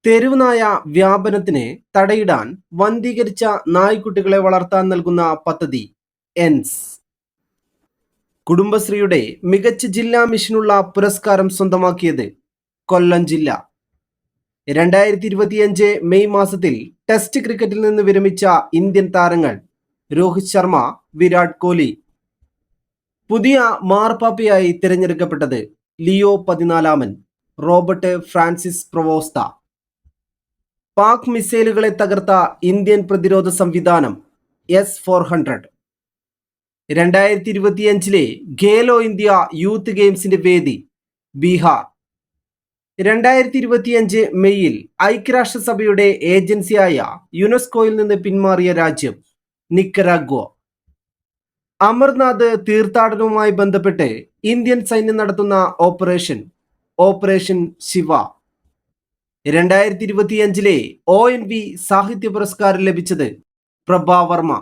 തെരുവ് നായ വ്യാപനത്തിന് തടയിടാൻ വന്ധീകരിച്ച നായ്ക്കുട്ടികളെ വളർത്താൻ നൽകുന്ന പദ്ധതി എൻസ്. കുടുംബശ്രീയുടെ മികച്ച ജില്ലാ മിഷനുള്ള പുരസ്കാരം സ്വന്തമാക്കിയത് കൊല്ലം ജില്ല. 2025 മെയ് മാസത്തിൽ ടെസ്റ്റ് ക്രിക്കറ്റിൽ നിന്ന് വിരമിച്ച ഇന്ത്യൻ താരങ്ങൾ രോഹിത് ശർമ്മ, വിരാട് കോഹ്ലി. പുതിയ മാർപ്പാപ്പയായി തിരഞ്ഞെടുക്കപ്പെട്ടത് ലിയോ 14 റോബർട്ട് ഫ്രാൻസിസ് പ്രവോസ്ത. പാക് മിസൈലുകളെ തകർത്ത ഇന്ത്യൻ പ്രതിരോധ സംവിധാനം S-400. 2025 ഖേലോ ഇന്ത്യ യൂത്ത് ഗെയിംസിന്റെ വേദി ബീഹാർ. 2025 മെയ്യിൽ ഐക്യരാഷ്ട്രസഭയുടെ ഏജൻസിയായ യുനെസ്കോയിൽ നിന്ന് പിന്മാറിയ രാജ്യം നിക്കരാഗ്വ. അമർനാഥ് തീർത്ഥാടനവുമായി ബന്ധപ്പെട്ട് ഇന്ത്യൻ സൈന്യം നടത്തുന്ന ഓപ്പറേഷൻ ശിവ. 2025 ONV സാഹിത്യ പുരസ്കാരം ലഭിച്ചത് പ്രഭാവർമ്മ.